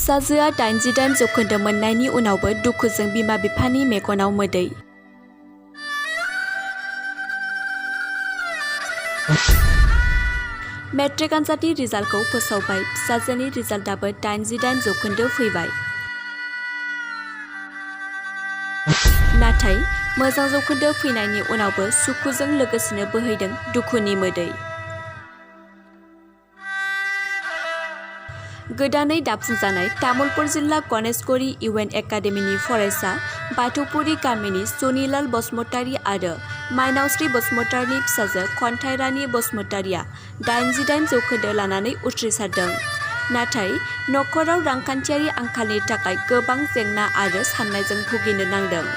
फिसाजोआ 88 जौखोन्दो मोननायनि उनावबो दुखुजों बिमा बिफानि मेगनाव मोदै। मेट्रिक आनजादनि रिजाल्टखौ फोसावबाय। फिसाजोनि रिजाल्टआबो 88 जौखोन्दो फैबाय। नाथाय मोजां जौखोन्दो फैनायनि उनावबो सुखुजों लोगोसेनो बोहैदों दुखुनि मोदै। गोदानै दाफुंजानाय तामुलपुर जिल्ला गणेशगुरी इउएन एकाडेमिनि फरायसा बाथौपुरी गामिनि सुनिलाल बसुमतारी आरो माइनावस्री बसुमतारीनि फिसाजो खन्थाइरानी बसुमतारीया 88 जौखोन्दो लानानै उथ्रिसारदों। नाथाय नखराव रांखान्थियारि आंखालनि थाखाय गोबां जेंना आरो साननायजों भुगिनो नांदों।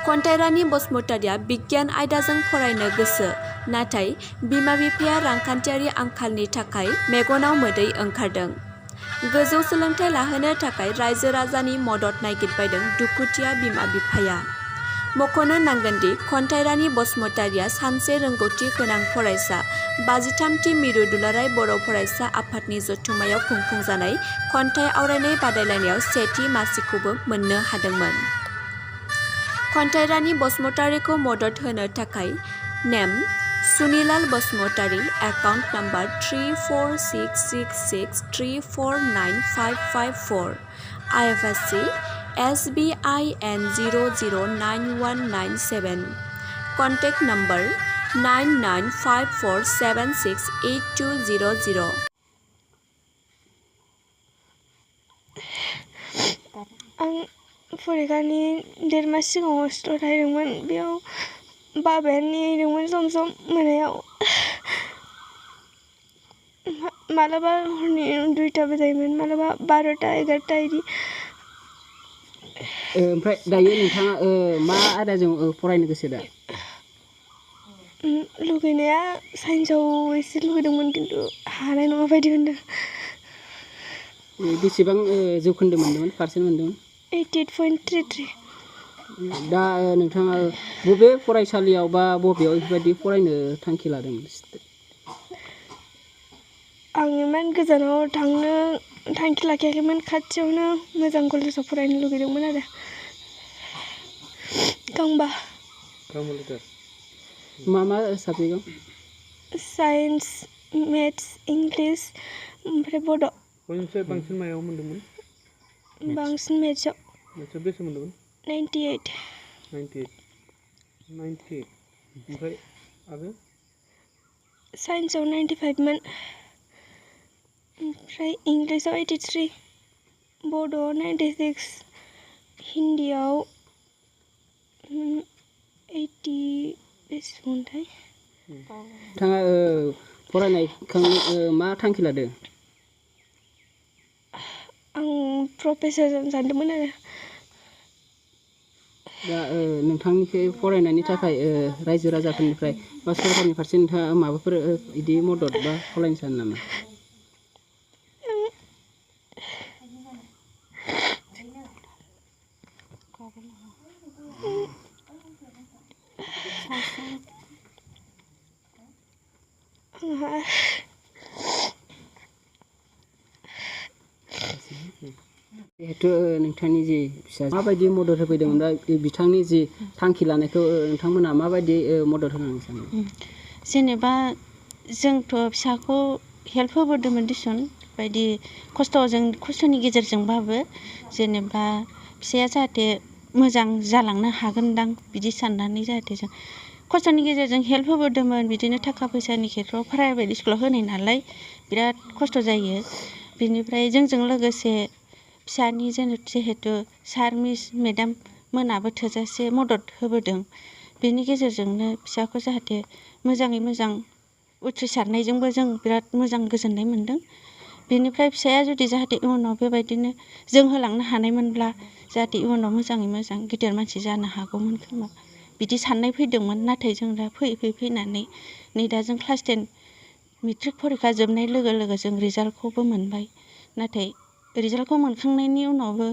खन्थाइरानी बसुमतारीया बिगियान आयदाजों फरायनो गोसो, नाथाय बिमा बिफाया रांखान्थियारि आंखालनि थाखाय मेगनाव मोदै ओंखारदों। गोजौ सोलोंथाइ लाहोनो थाखाय रायजो राजानि मदद नागिरबायदों दुखुथिया बिमा बिफाया। मख'नो नांगोनदि खन्थाइरानी बसुमतारीया सासे रोंगौथि गोनां फरायसा। 53थि मिरु दुलाराय बर' फरायसा आफादनि जथुम्मायाव खुंफुंजानाय खन्थाइ आवरायनाय बादायलायनायाव सेथि मासिखौबो मोननो हादोंमोन। खन्थाइरानी बसुमतारीखौ मदद होनो थाखाय name Sunilal Basumatary, account number 346663495554, IFSC SBIN009197, contact number 9954768200। आं फरिखानि 1.5 मास सिगाङाव हस्टेलाव थाहैदोंमोन। बेयाव बाबाया नेदोंमोन सम सम मोनायाव। मालाबा हरनि 2टाबो जायोमोन, मालाबा 12टा 11टा इदि। ओमफ्राय दायो नोंथाङा मा आयदाजों फरायनो गोसो दा? लुगैनाया साइन्सआव एसे लुगैदोंमोन, खिन्थु हानाय नङा बायदि मोनदों। बेसेबां जौखोन्दो मोन्दोंमोन, पारसेन्ट मोन्दोंमोन? 88.33। दा नोंथाङा बबे फरायसालियाव बा बबेयाव बेफोरबायदि फरायनो थांखि लादोंमोन? आं इमान गोजानाव थांनो थांखि लाखियाखैमोन, खाथियावनो मोजां कलेजाव फरायनो लुगैदोंमोन आरो। गांबा मा साबजेक्टआव? साइन्स, मेथ्स, इंलिस ओमफ्राय बड'। बयनिफ्राय बांसिन मायाव मोन्दोंमोन? बांसिन मेथ्सआव। मेथ्सआव बेसे मोन्दोंमोन? 98। 98 ओमफ्राय आरो? साइन्सआव 95 मोन, ओमफ्राय इंलिसाव 83, बड'आव 96, हिन्दीआव 80 बेसेबांथाय। नोंथाङा फरायनायखौ मा थांखि लादों? आं प्रफेसर जानो सानदोंमोन आरो। दा नोंथांनिखौ फरायनायनि थाखाय रायजो राजाफोरनिफ्राय बा सरकारनि फारसे नोंथाङा माबाफोर बिदि मदद बा खावलायनो सानो नामा? जिहेथु नोंथांनि जि फिसा माबायदि मदद होफैदोंमोन, दा बिथांनि जि थांखि लानायखौ नोंथांमोना माबायदि मदद होनांगौ सानो? जेनेबा जोंथ' फिसाखौ हेल्प होबोदोंमोन दिसुन, बायदि खस्थ'नि गेजेरजोंबाबो जेनेबा फिसाया जाहाथे मोजां जालांनो हागोनदां बिदि साननानै जाहाथे जों खस्थ'नि गेजेरजों हेल्प होबोदोंमोन। बिदिनो थाखा फैसानि खेथ्रआव प्राइभेट स्कुलाव होनाय नालाय बिराद खस्थ' जायो। बिनिफ्राय जोंजों लोगोसे फिसानि जिहेथु सार मिस मेडाम मोनाबो थोजासे मदद होबोदों। बेनि गेजेरजोंनो फिसाखौ जाहाथे मोजाङै मोजां उथ्रिसारनायजोंबो जों बिराद मोजां गोजोननाय मोन्दों। बेनिफ्राय फिसाया जुदि जाहाथे इयुनाव बेबायदिनो जों होलांनो हानायमोनब्ला जाहाथे इयुनाव मोजाङै मोजां गिदिर मानसि जानो हागौमोन खोमा बिदि साननाय फैदोंमोन। नाथाय जों दा फैनानै नै दा जों क्लास 10 मेट्रिक फरिखा जोबनाय लोगो लोगो जों रिजाल्टखौबो मोनबाय। नाथाय रिजाल्टखौ मोनखांनायनि उनावबो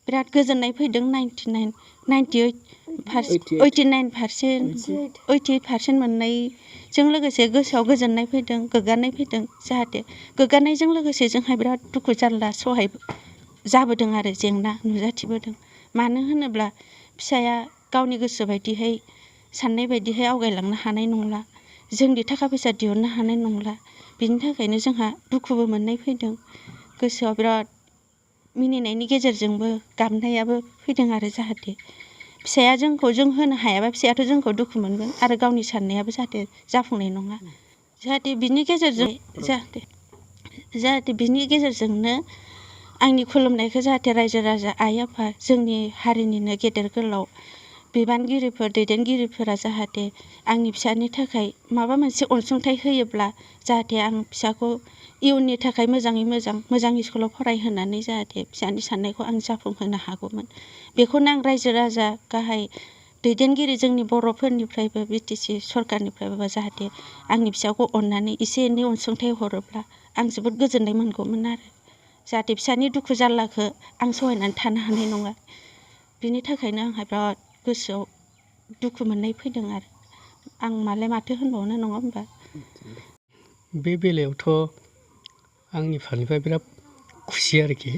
बिराद गोजोननाय फैदों 88% मोननायजों लोगोसे गोसोआव गोजोननाय फैदों गोग्गानाय फैदों जाहाथे गोग्गानायजों लोगोसे जोंहा बिराद दुखु जारला सहाय जाबोदों आरो जेंना नुजाथिबोदों मानो होनोब्ला फिसाया गावनि गोसो बायदिहाय साननाय बायदिहाय आवगायलांनो हानाय नंला जोंनि थाखा फैसा दिहुननो हानाय नंला बिनि थाखायनो जोंहा दुखुबो मोननाय फैदों गोसोआव बिराद मिनिनायनि गेजेरजोंबो गाबनायाबो फैदों आरो जाहाथे फिसाया जोंखौ जों होनो हायाबा फिसायाथ' जोंखौ दुखु मोनगोन आरो गावनि साननायाबो जाहाथे जाफुंनाय नङा जाहाथे बिनि गेजेरजों जाहाथे बिनि गेजेरजोंनो आंनि खुलुमनायखौ जाहाथे रायजो राजा आइ आफा जोंनि हारिनिनो गेदेर गोलाव बिबानगिरिफोर दैदेनगिरिफोरा जाहाथे आंनि फिसानि थाखाय माबा मोनसे अनसुंथाइ होयोब्ला जाहाथे आं फिसाखौ इयुननि थाखाय मोजां स्कुलाव फरायहोनानै जाहाथे फिसानि साननायखौ आं जाफुंहोनो हागौमोन बेखौनो आं रायजो राजा गाहाय दैदेनगिरि जोंनि बर'फोरनिफ्रायबो BTC सरकारनिफ्रायबो जाहाथे आंनि फिसाखौ अननानै एसे एनै अनसुंथाइ हरोब्ला आं जोबोद गोजोननाय मोनगौमोन आरो जाहाथे फिसानि दुखु जारलाखौ आं सहायनानै थानो हानाय नङा बिनि थाखायनो आंहा बिराद गोसोआव दुखु मोननाय फैदों आरो आं मालाय माथो होनबावनो नङा होमबा बे बेलायावथ' आंनि फारनिफ्राय बिराद खुसि आरोखि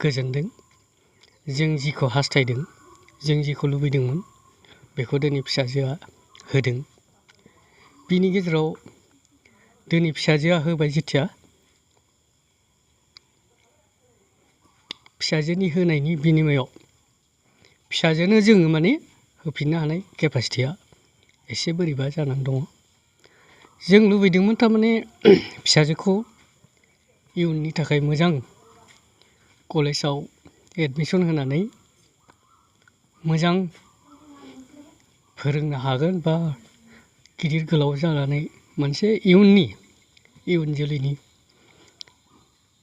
गोजोनदों जों जिखौ हास्थायदों जों जिखौ लुबैदोंमोन बेखौ दिनै फिसाजोआ होदों बिनि गेजेराव दिनै फिसाजोआ होबाय जेथिया फिसाजोनि होनायनि बिनिमयाव फिसाजोनो जोङो माने होफिननो हानाय केपासिटिया एसे बोरैबा जानानै दङ जों लुबैदोंमोन थारमाने फिसाजोखौ इयुननि थाखाय मोजां कलेजाव एडमिसन होनानै मोजां फोरोंनो हागोन बा गिदिर गोलाव जानानै मोनसे इयुन जोलैनि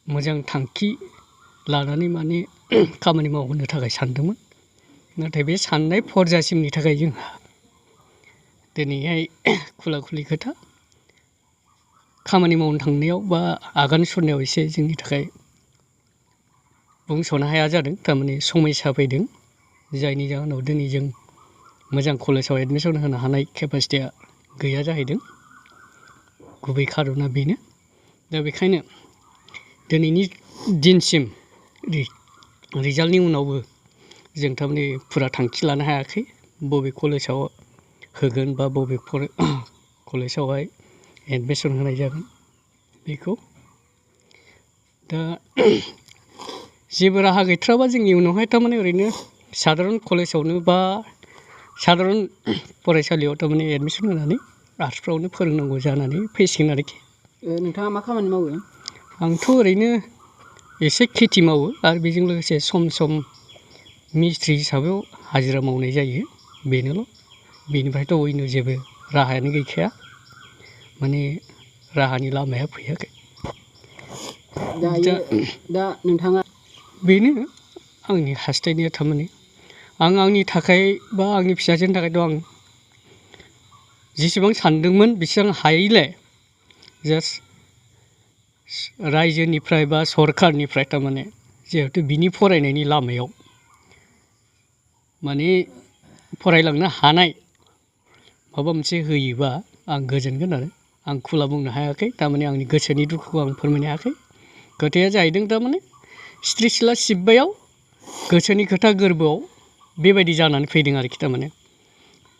मोजां थांखि लानानै माने खामानि मावहोनो थाखाय सानदोंमोन नाथाय बे साननाय फरजासिमनि थाखाय जोंहा दिनैहाय खुला खुलि खोथा खामानि मावनो थांनायाव बा आगान सुरनायाव एसे जोंनि थाखाय बुंस'नो हाया जादों थारमाने समयसा फैदों जायनि जाहोनाव दिनै जों मोजां कलेजाव एडमिसन होनो हानाय केपासिटिया गैया जाहैदों गुबै खार'ना बेनो दा बेखायनो दिनैनि दिनसिम रिजाल्टनि उनावबो जों थारमाने फुरा थांखि लानो हायाखै बबे कलेजाव होगोन बा बबे कलेजावहाय एडमिसन होनाय जागोन बेखौ दा जेबो राहा गैथ्राबा जोंनि उनावहाय थारमाने ओरैनो साधारन कलेजावनो बा साधारन फरायसालियाव थारमाने एडमिसन होनानै आर्ट्सफ्रावनो फोरोंनांगौ जानानै फैसिगोन आरोखि नोंथाङा मा खामानि मावो आंथ' ओरैनो एसे खेथि मावो आरो बेजों लोगोसे सम सम मिस्ट्रि हिसाबै हाजिरा मावनाय जायो बेनोल' बेनिफ्रायथ' अयन' जेबो राहायानो गैखाया माने राहानि लामाया फैयाखै दा नोंथाङा बेनो आंनि हास्थायनाया थारमाने आं आंनि थाखाय बा आंनि फिसाजोनि थाखायथ' आं जेसेबां सानदोंमोन बेसेबां हायैलाय जास्ट रायजोनिफ्राय बा सरकारनिफ्राय थारमाने जिहेथु बिनि फरायनायनि लामायाव माने फरायलांनो हानाय माबा मोनसे होयोबा आं गोजोनगोन आरो आं खुला बुंनो हायाखै थारमाने आंनि गोसोनि दुखुखौ आं फोरमायनो हायाखै खोथाया जाहैदों थारमाने सिथ्रि सिला सिबबायाव गोसोनि खोथा गोरबोआव बेबायदि जानानै फैदों आरोखि थारमाने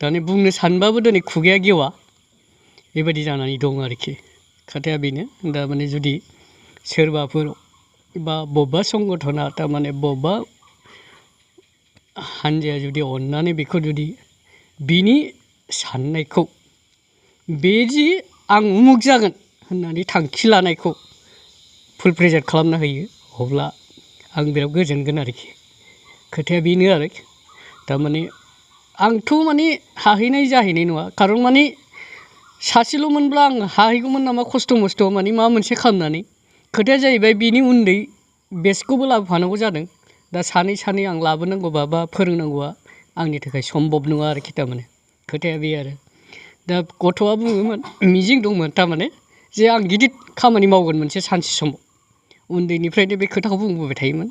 दाने बुंनो सानबाबो दिनै खुगाया गेवा बेबायदि जानानै दं आरोखि खोथाया बेनो दा माने जुदि सोरबाफोर बा बबेबा संगठना थारमाने बबेबा हान्जाया जुदि अननानै बेखौ जुदि बिनि साननायखौ बे जि आं उमुक जागोन होननानै थांखि लानायखौ फुल प्रेजेन्ट खालामना होयो अब्ला आं बिराद गोजोनगोन आरोखि खोथाया बेनो आरो थारमाने आंथ' माने हाहैनाय जाहैनाय नङा खारन माने सासेल' मोनब्ला आं हाहैगौमोन नामा खस्थ' मस्थ' माने माबा मोनसे खालामनानै खोथाया जाहैबाय बिनि उन्दै बेचखौबो लाबोफानांगौ जादों दा सानै आं लाबोनांगौबा बा फोरोंनांगौआ आंनि थाखाय सम्भब नङा आरोखि थारमाने खोथाया बे आरो दा गथ'आ बुङोमोन मिजिं दंमोन थारमाने जे आं गिदिर खामानि मावगोन मोनसे सानसे समाव उन्दैनिफ्रायनो बे खोथाखौ बुंबोबाय थायोमोन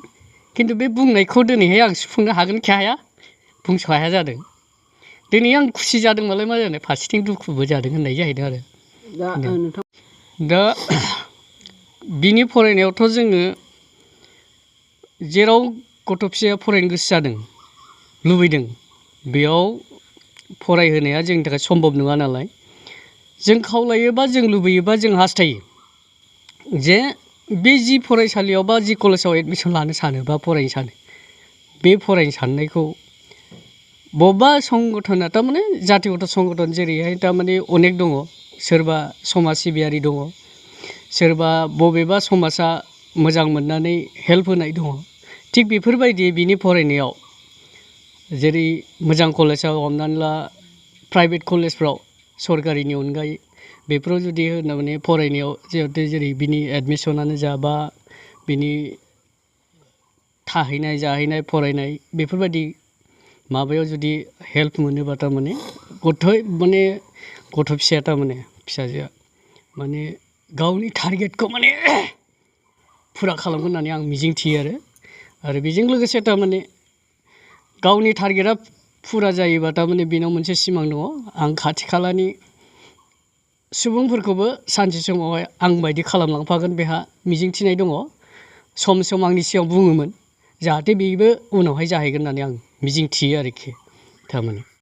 खिन्थु बे बुंनायखौ दिनैहाय आं सुफुंनो हागोन कि हाया बुंस' हाया जादों दिनै आं खुसि जादोंबालाय मा जानो फारसेथिं दुखुबो जादों होननाय जाहैदों आरो दा नोंथां दा बिनि फरायनायावथ' जोङो जेराव गथ' फिसाया फरायनो गोसो जादों लुबैदों बेयाव फरायहोनाया जोंनि थाखाय सम्भब नङा नालाय जों खावलायोबा जों लुबैयोबा जों हास्थायो जे बे जि फरायसालियाव बा जि कलेजाव एडमिसन लानो सानो बा फरायनो सानो बे फरायनो साननायखौ बबेबा संगठना थारमाने जातिगत संगठन जेरैहाय थारमाने अनेक दङ सोरबा समाज सिबियारि दङ सोरबा बबेबा समाजा मोजां मोननानै हेल्प होनाय दङ थिग बेफोरबायदि बिनि फरायनायाव जेरै मोजां कलेजाव हमनानै ला प्राइभेट कलेजफ्राव सरकारिनि अनगायै बेफोराव जुदि माने फरायनायाव जिहेतु जेरै बिनि एडमिसनानो जा बा बिनि थाहैनाय जाहैनाय फरायनाय बेफोरबायदि माबायाव जुदि हेल्प मोनोबा थारमाने गथ' फिसाया थारमाने फिसाजोआ माने गावनि टारगेटखौ माने फुरा खालामगोन होननानै आं मिजिं थियो आरो बेजों लोगोसे थारमाने गावनि टारगेटआ फुरा जायोबा थारमाने बेनाव मोनसे सिमां दङ आं खाथि खालानि सुबुंफोरखौबो सानसे समावहाय आं बायदि खालामलांफागोन बेहा मिजिं थिनाय दङ सम सम आंनि सिगाङाव बुङोमोन जाहाथे बेबो उनावहाय जाहैगोन होननानै आं मिजिं थियो आरोखि थारमाने